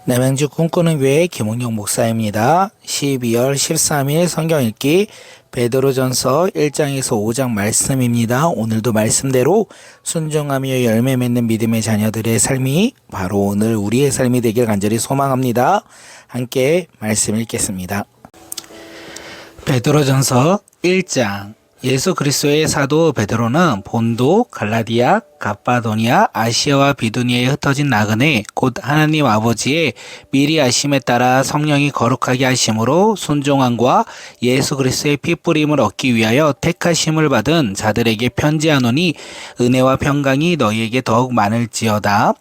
남양주 꿈꾸는 교회 김웅영 목사입니다. 12월 13일 성경 읽기 베드로전서 1장에서 5장 말씀입니다. 오늘도 말씀대로 순종하며 열매 맺는 믿음의 자녀들의 삶이 바로 오늘 우리의 삶이 되길 간절히 소망합니다. 함께 말씀 읽겠습니다. 베드로전서 1장. 예수 그리스도의 사도 베드로는 본도, 갈라디아, 갑바도니아, 아시아와 비두니아에 흩어진 나그네 곧 하나님 아버지의 미리 아심에 따라 성령이 거룩하게 하심으로 순종함과 예수 그리스도의 피 뿌림을 얻기 위하여 택하심을 받은 자들에게 편지하노니 은혜와 평강이 너희에게 더욱 많을지어다.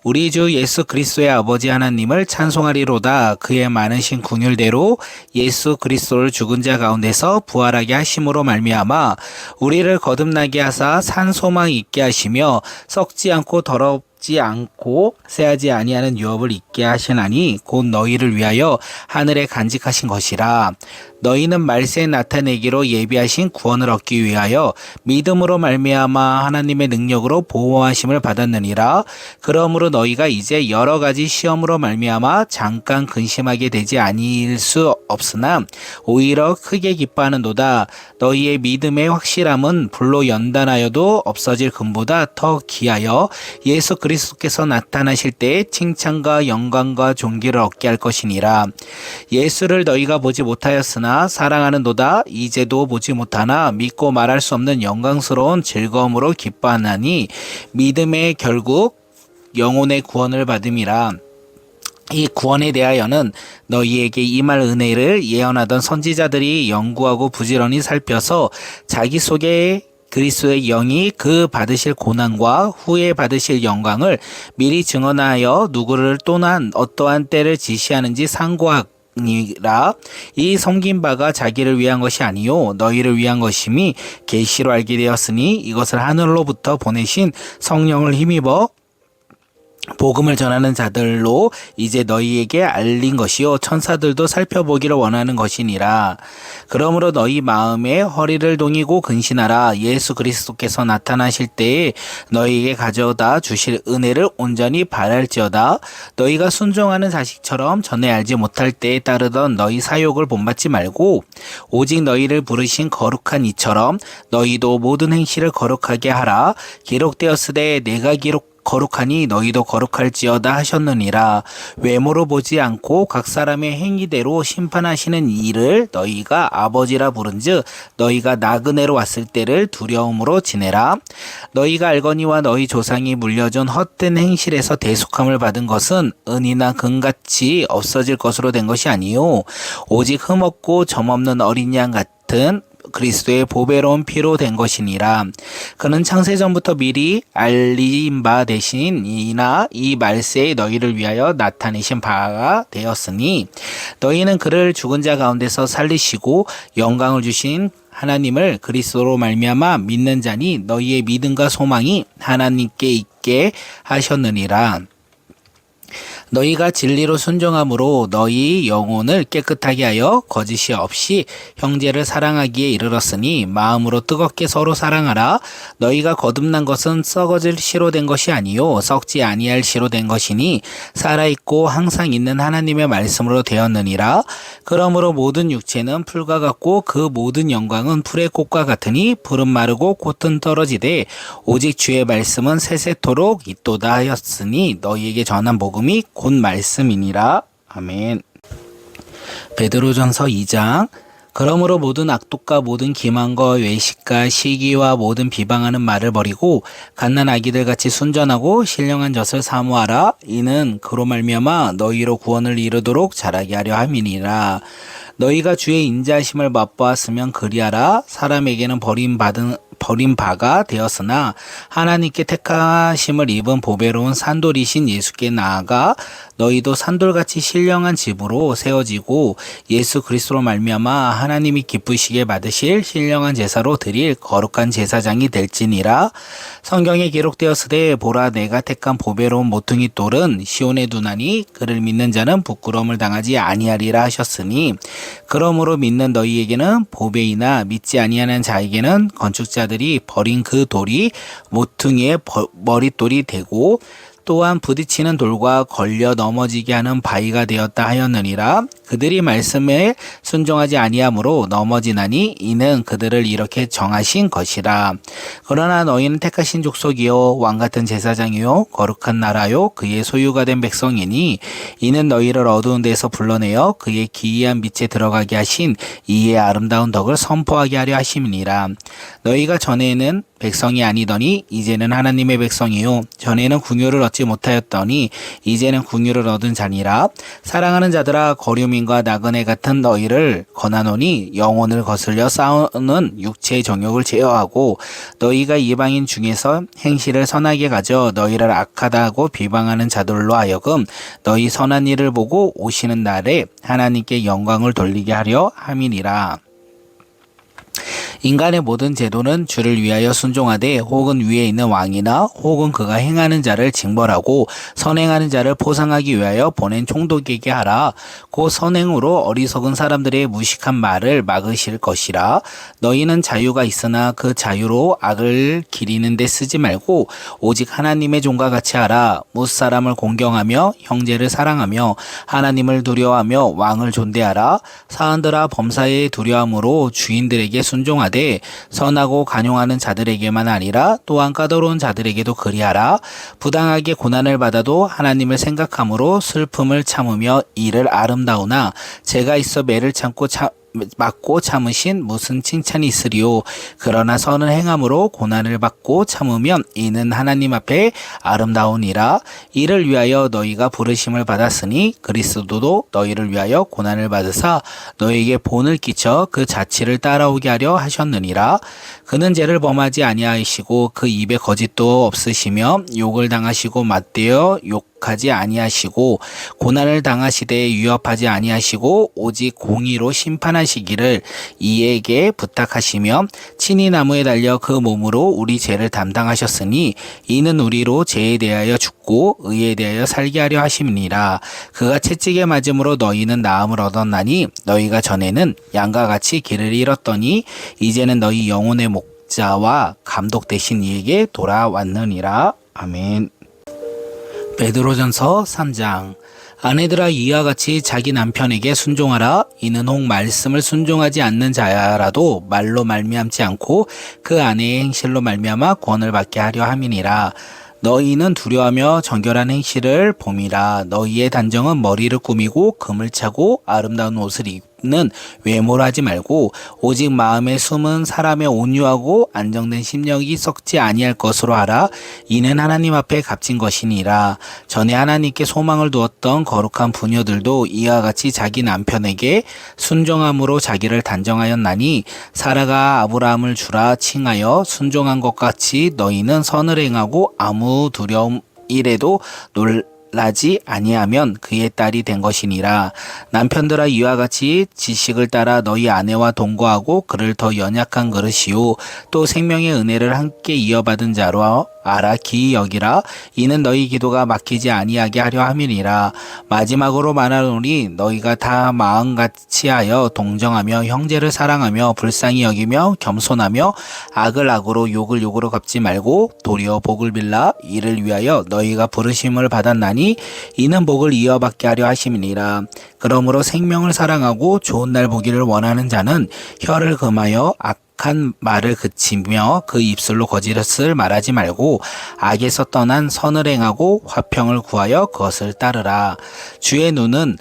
우리 주 예수 그리스도의 아버지 하나님을 찬송하리로다. 그의 많으신 긍휼대로 예수 그리스도를 죽은 자 가운데서 부활하게 하심으로 말미암아 우리를 거듭나게 하사 산 소망 있게 하시며 썩지 않고 더럽지 않고 새하지 아니하는 유업을 있게 하시나니 곧 너희를 위하여 하늘에 간직하신 것이라. 너희는 말세에 나타내기로 예비하신 구원을 얻기 위하여 믿음으로 말미암아 하나님의 능력으로 보호하심을 받았느니라. 그러므로 너희가 이제 여러 가지 시험으로 말미암아 잠깐 근심하게 되지 아니할 수 없으나 오히려 크게 기뻐하는도다. 너희의 믿음의 확실함은 불로 연단하여도 없어질 금보다 더 귀하여 예수 그리스도께서 나타나실 때에 칭찬과 영광과 존귀를 얻게 할 것이니라. 예수를 너희가 보지 못하였으나 사랑하는도다. 이제도 보지 못하나 믿고 말할 수 없는 영광스러운 즐거움으로 기뻐하나니 믿음의 결국 영혼의 구원을 받음이라. 이 구원에 대하여는 너희에게 임할 은혜를 예언하던 선지자들이 연구하고 부지런히 살펴서 자기 속에 그리스도의 영이 그 받으실 고난과 후에 받으실 영광을 미리 증언하여 누구를 또한 어떠한 때를 지시하는지 상고하고 니라. 이 섬긴 바가 자기를 위한 것이 아니요 너희를 위한 것임이 계시로 알게 되었으니 이것을 하늘로부터 보내신 성령을 힘입어 복음을 전하는 자들로 이제 너희에게 알린 것이요 천사들도 살펴보기를 원하는 것이니라. 그러므로 너희 마음에 허리를 동이고 근신하라. 예수 그리스도께서 나타나실 때에 너희에게 가져다 주실 은혜를 온전히 바랄지어다. 너희가 순종하는 자식처럼 전에 알지 못할 때에 따르던 너희 사욕을 본받지 말고 오직 너희를 부르신 거룩한 이처럼 너희도 모든 행실을 거룩하게 하라. 기록되었으되 내가 거룩하니 너희도 거룩할지어다 하셨느니라. 외모로 보지 않고 각 사람의 행위대로 심판하시는 이를 너희가 아버지라 부른즉 너희가 나그네로 왔을 때를 두려움으로 지내라. 너희가 알거니와 너희 조상이 물려준 헛된 행실에서 대속함을 받은 것은 은이나 금같이 없어질 것으로 된 것이 아니요 오직 흠없고 점없는 어린 양 같은 그리스도의 보배로운 피로 된 것이니라. 그는 창세전부터 미리 알린 바 되신 이나 이 말세에 너희를 위하여 나타내신 바가 되었으니 너희는 그를 죽은 자 가운데서 살리시고 영광을 주신 하나님을 그리스도로 말미암아 믿는 자니 너희의 믿음과 소망이 하나님께 있게 하셨느니라. 너희가 진리로 순종함으로 너희 영혼을 깨끗하게 하여 거짓이 없이 형제를 사랑하기에 이르렀으니 마음으로 뜨겁게 서로 사랑하라. 너희가 거듭난 것은 썩어질 씨로 된 것이 아니요 썩지 아니할 씨로 된 것이니 살아있고 항상 있는 하나님의 말씀으로 되었느니라. 그러므로 모든 육체는 풀과 같고 그 모든 영광은 풀의 꽃과 같으니 풀은 마르고 꽃은 떨어지되 오직 주의 말씀은 세세토록 있도다 하였으니 너희에게 전한 복음이 곧 말씀이니라. 아멘. 베드로전서 2장. 그러므로 모든 악독과 모든 기만과 외식과 시기와 모든 비방하는 말을 버리고 갓난 아기들 같이 순전하고 신령한 젖을 사모하라. 이는 그로 말미암아 너희로 구원을 이루도록 자라게 하려 함이니라. 너희가 주의 인자하심을 맛보았으면 그리하라. 사람에게는 버린 바가 되었으나 하나님께 택하심을 입은 보배로운 산돌이신 예수께 나아가 너희도 산돌같이 신령한 집으로 세워지고 예수 그리스도로 말미암아 하나님이 기쁘시게 받으실 신령한 제사로 드릴 거룩한 제사장이 될지니라. 성경에 기록되었으되 보라 내가 택한 보배로운 모퉁이 돌은 시온에 두나니 그를 믿는 자는 부끄러움을 당하지 아니하리라 하셨으니 그러므로 믿는 너희에게는 보배이나 믿지 아니하는 자에게는 건축자들이 버린 그 돌이 모퉁이의 머릿돌이 되고 또한 부딪히는 돌과 걸려 넘어지게 하는 바위가 되었다 하였느니라. 그들이 말씀에 순종하지 아니하므로 넘어지나니 이는 그들을 이렇게 정하신 것이라. 그러나 너희는 택하신 족속이요 왕같은 제사장이요 거룩한 나라요 그의 소유가 된 백성이니 이는 너희를 어두운 데서 불러내어 그의 기이한 빛에 들어가게 하신 이의 아름다운 덕을 선포하게 하려 하심이니라. 너희가 전에는 백성이 아니더니 이제는 하나님의 백성이요 전에는 궁유를 얻지 못하였더니 이제는 궁유를 얻은 자니라. 사랑하는 자들아 거류민과 나그네 같은 너희를 권하노니 영혼을 거슬려 싸우는 육체의 정욕을 제어하고 너희가 이방인 중에서 행실을 선하게 가져 너희를 악하다 하고 비방하는 자들로 하여금 너희 선한 일을 보고 오시는 날에 하나님께 영광을 돌리게 하려 함이니라. 인간의 모든 제도는 주를 위하여 순종하되 혹은 위에 있는 왕이나 혹은 그가 행하는 자를 징벌하고 선행하는 자를 포상하기 위하여 보낸 총독에게 하라. 그 선행으로 어리석은 사람들의 무식한 말을 막으실 것이라. 너희는 자유가 있으나 그 자유로 악을 기리는 데 쓰지 말고 오직 하나님의 종과 같이 하라. 무사람을 공경하며 형제를 사랑하며 하나님을 두려워하며 왕을 존대하라. 사한들아 범사에 두려움으로 주인들에게 순종하되 선하고 간용하는 자들에게만 아니라 또한 까다로운 자들에게도 그리하라. 부당하게 고난을 받아도 하나님을 생각함으로 슬픔을 참으며 이를 아름다우나 제가 있어 매를 맞고 참으신 무슨 칭찬이 있으리요. 그러나 선을 행함으로 고난을 받고 참으면 이는 하나님 앞에 아름다우니라. 이를 위하여 너희가 부르심을 받았으니 그리스도도 너희를 위하여 고난을 받으사 너희에게 본을 끼쳐 그 자치를 따라오게 하려 하셨느니라. 그는 죄를 범하지 아니하시고 그 입에 거짓도 없으시며 욕을 당하시고 맞대어 욕하지 아니하시고 고난을 당하시되 위협하지 아니하시고 오직 공의로 심판하시기를 이에게 부탁하시며 친히 나무에 달려 그 몸으로 우리 죄를 담당하셨으니 이는 우리로 죄에 대하여 죽고 의에 대하여 살게 하려 하심이니라. 그가 채찍에 맞음으로 너희는 나음을 얻었나니 너희가 전에는 양과 같이 길을 잃었더니 이제는 너희 영혼의 목자와 감독 되신 이에게 돌아왔느니라. 아멘. 베드로전서 3장. 아내들아 이와 같이 자기 남편에게 순종하라. 이는 혹 말씀을 순종하지 않는 자라도 말로 말미암지 않고 그 아내의 행실로 말미암아 구원을 받게 하려 함이니라. 너희는 두려워하며 정결한 행실을 봄이라. 너희의 단정은 머리를 꾸미고 금을 차고 아름다운 옷을 입는 외모를 하지 말고 오직 마음에 숨은 사람의 온유하고 안정된 심령이 썩지 아니할 것으로 하라. 이는 하나님 앞에 값진 것이니라. 전에 하나님께 소망을 두었던 거룩한 부녀들도 이와 같이 자기 남편에게 순종함으로 자기를 단정하였나니 사라가 아브라함을 주라 칭하여 순종한 것 같이 너희는 선을 행하고 아무 두려움 이래도 놀라지 아니하면 그의 딸이 된 것이니라. 남편들아 이와 같이 지식을 따라 너희 아내와 동거하고 그를 더 연약한 그릇이요 또 생명의 은혜를 함께 이어받은 자로 알아 기이 여기라. 이는 너희 기도가 막히지 아니하게 하려 함이니라. 마지막으로 말하노니 너희가 다 마음같이 하여 동정하며 형제를 사랑하며 불쌍히 여기며 겸손하며 악을 악으로 욕을 욕으로 갚지 말고 도리어 복을 빌라. 이를 위하여 너희가 부르심을 받았나니 이는 복을 이어받게 하려 하심이니라. 그러므로 생명을 사랑하고 좋은 날 보기를 원하는 자는 혀를 금하여 악한 말을 그치며 그 입술로 거짓을 말하지 말고 악에서 떠난 선을 행하고 화평을 구하여 그것을 따르라. 주의 눈은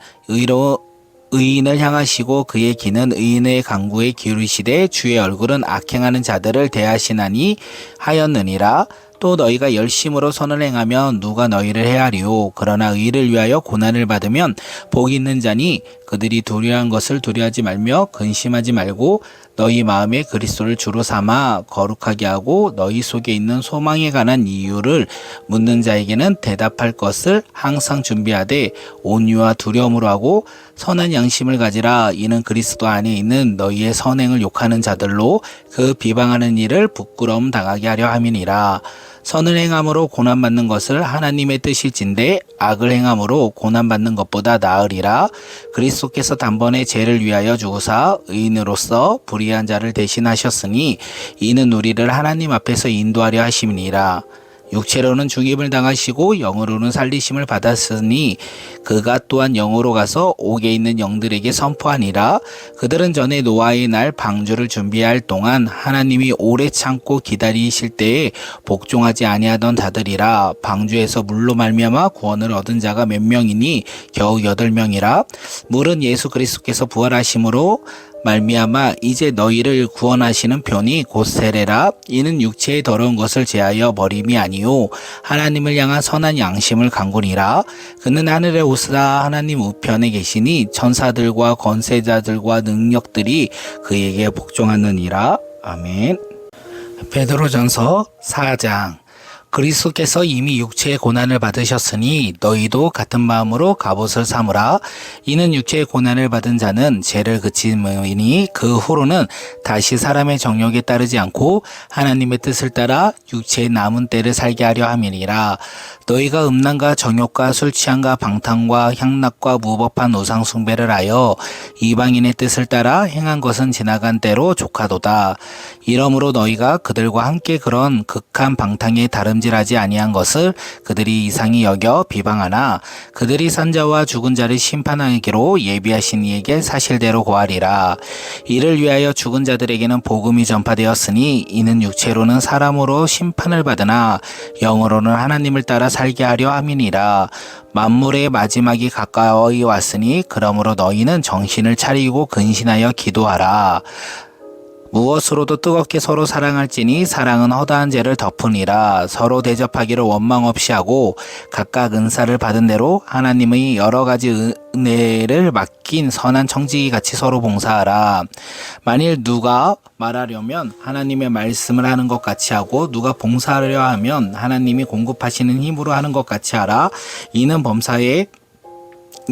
의인을 향하시고 그의 귀는 의인의 간구에 기울이시되 주의 얼굴은 악행하는 자들을 대하시나니 하였느니라. 또 너희가 열심으로 선을 행하면 누가 너희를 헤아리오. 그러나 의를 위하여 고난을 받으면 복이 있는 자니 그들이 두려워한 것을 두려워하지 말며 근심하지 말고 너희 마음에 그리스도를 주로 삼아 거룩하게 하고 너희 속에 있는 소망에 관한 이유를 묻는 자에게는 대답할 것을 항상 준비하되 온유와 두려움으로 하고 선한 양심을 가지라. 이는 그리스도 안에 있는 너희의 선행을 욕하는 자들로 그 비방하는 일을 부끄러움 당하게 하려 함이니라. 선을 행함으로 고난받는 것을 하나님의 뜻일진데 악을 행함으로 고난받는 것보다 나으리라. 그리스도께서 단번에 죄를 위하여 죽으사 의인으로서 불의한 자를 대신하셨으니 이는 우리를 하나님 앞에서 인도하려 하심이니라. 육체로는 죽임을 당하시고 영으로는 살리심을 받았으니 그가 또한 영으로 가서 옥에 있는 영들에게 선포하니라. 그들은 전에 노아의 날 방주를 준비할 동안 하나님이 오래 참고 기다리실 때에 복종하지 아니하던 자들이라. 방주에서 물로 말미암아 구원을 얻은 자가 몇 명이니 겨우 8명이라. 물은 예수 그리스도께서 부활하심으로 말미암아 이제 너희를 구원하시는 편이 곧 세례라. 이는 육체의 더러운 것을 제하여 버림이 아니요 하나님을 향한 선한 양심을 간구니라. 그는 하늘에 오사 하나님 우편에 계시니 천사들과 권세자들과 능력들이 그에게 복종하느니라. 아멘. 베드로전서 4장. 그리스도께서 이미 육체의 고난을 받으셨으니 너희도 같은 마음으로 갑옷을 삼으라. 이는 육체의 고난을 받은 자는 죄를 그치므니 그 후로는 다시 사람의 정욕에 따르지 않고 하나님의 뜻을 따라 육체의 남은 때를 살게 하려 함이니라. 너희가 음란과 정욕과 술 취함과 방탕과 향락과 무법한 우상 숭배를 하여 이방인의 뜻을 따라 행한 것은 지나간 때로 족하도다. 이러므로 너희가 그들과 함께 그런 극한 방탕에 다름질하지 아니한 것을 그들이 이상히 여겨 비방하나 그들이 산자와 죽은 자를 심판하기로 예비하신 이에게 사실대로 고하리라. 이를 위하여 죽은 자들에게는 복음이 전파되었으니 이는 육체로는 사람으로 심판을 받으나 영으로는 하나님을 따라 살게 하려 함이니라. 만물의 마지막이 가까이 왔으니 그러므로 너희는 정신을 차리고 근신하여 기도하라. 무엇으로도 뜨겁게 서로 사랑할지니 사랑은 허다한 죄를 덮으니라. 서로 대접하기를 원망 없이 하고 각각 은사를 받은 대로 하나님의 여러 가지 은혜를 맡긴 선한 청지기 같이 서로 봉사하라. 만일 누가 말하려면 하나님의 말씀을 하는 것 같이 하고 누가 봉사하려 하면 하나님이 공급하시는 힘으로 하는 것 같이 하라. 이는 범사에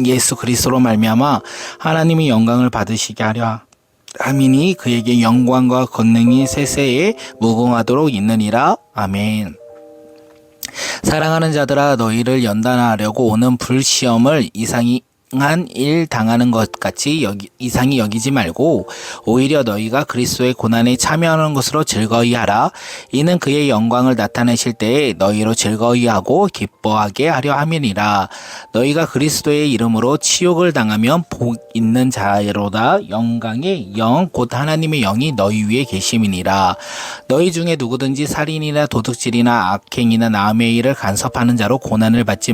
예수 그리스도로 말미암아 하나님이 영광을 받으시게 하려 함이니 그에게 영광과 권능이 세세에 무궁하도록 있느니라. 아멘. 사랑하는 자들아 너희를 연단하려고 오는 불시험을 이상한 일 당하는 것 같이 이상히 여기지 말고 오히려 너희가 그리스도의 고난에 참여하는 것으로 즐거이하라. 이는 그의 영광을 나타내실 때에 너희로 즐거이하고 기뻐하게 하려 함이니라. 너희가 그리스도의 이름으로 치욕을 당하면 복 있는 자로다. 영광의 영 곧 하나님의 영이 너희 위에 계심이니라. 너희 중에 누구든지 살인이나 도둑질이나 악행이나 남의 일을 간섭하는 자로 고난을 받지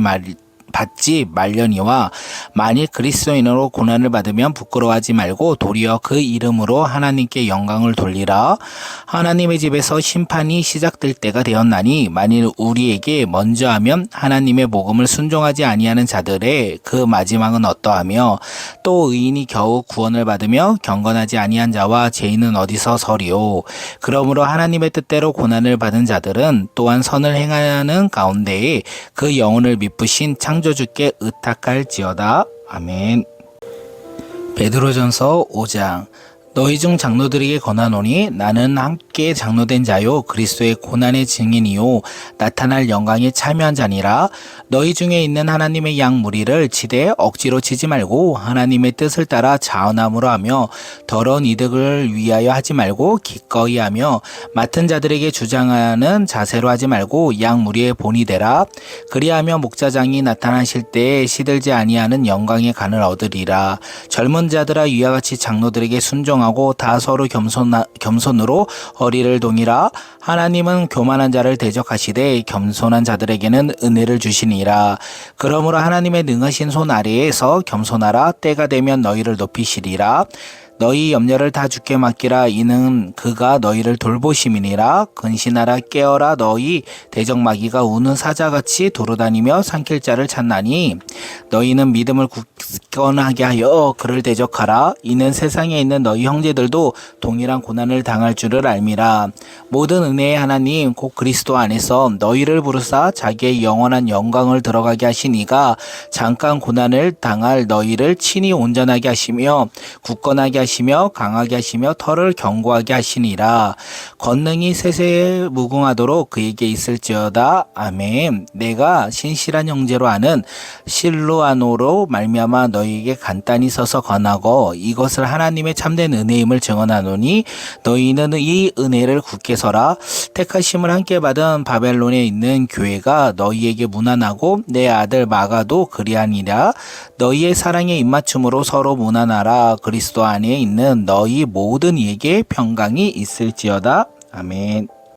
말려니와 만일 그리스도인으로 고난을 받으면 부끄러워하지 말고 도리어 그 이름으로 하나님께 영광을 돌리라. 하나님의 집에서 심판이 시작될 때가 되었나니 만일 우리에게 먼저 하면 하나님의 복음을 순종하지 아니하는 자들의 그 마지막은 어떠하며 또 의인이 겨우 구원을 받으며 경건하지 아니한 자와 죄인은 어디서 서리요. 그러므로 하나님의 뜻대로 고난을 받은 자들은 또한 선을 행하는 가운데에 그 영혼을 미쁘신 창조주께 의탁할지어다. 아멘. 베드로전서 5장. 너희 중 장로들에게 권하노니 나는 함께 장로된 자요 그리스도의 고난의 증인이요 나타날 영광에 참여한 자니라. 너희 중에 있는 하나님의 양 무리를 치되 억지로 치지 말고 하나님의 뜻을 따라 자원함으로 하며 더러운 이득을 위하여 하지 말고 기꺼이 하며 맡은 자들에게 주장하는 자세로 하지 말고 양 무리의 본이 되라. 그리하며 목자장이 나타나실 때에 시들지 아니하는 영광의 간을 얻으리라. 젊은 자들아 이와 같이 장로들에게 순종하고 다 서로 겸손으로 허리를 동이라. 하나님은 교만한 자를 대적하시되 겸손한 자들에게는 은혜를 주시니라. 그러므로 하나님의 능하신 손 아래에서 겸손하라. 때가 되면 너희를 높이시리라. 너희 염려를 다 주께 맡기라. 이는 그가 너희를 돌보심이니라. 근신하라. 깨어라. 너희 대적마귀가 우는 사자같이 도로다니며 삼킬 자를 찾나니 너희는 믿음을 굳건하게 하여 그를 대적하라. 이는 세상에 있는 너희 형제들도 동일한 고난을 당할 줄을 알미라. 모든 은혜의 하나님 곧 그리스도 안에서 너희를 부르사 자기의 영원한 영광을 들어가게 하신 이가 잠깐 고난을 당할 너희를 친히 온전하게 하시며 굳건하게 하시며 강하게 하시며 털을 견고하게 하시니라. 권능이 세세에 무궁하도록 그에게 있을지어다. 아멘. 내가 신실한 형제로 아는 실로아노로 말미암아 내가 너희에게 간단히 써서 권하고 이것을 하나님의 참된 은혜임을 증언하노니 너희는 이 은혜를 굳게 서라. 택하심을 함께 받은 바벨론에 있는 교회가 너희에게 무난하고 내 아들 마가도 그리하니라. 너희의 사랑의 입맞춤으로 서로 무난하라. 그리스도 안에 있는 너희 모든 이에게 평강이 있을지어다. 아멘.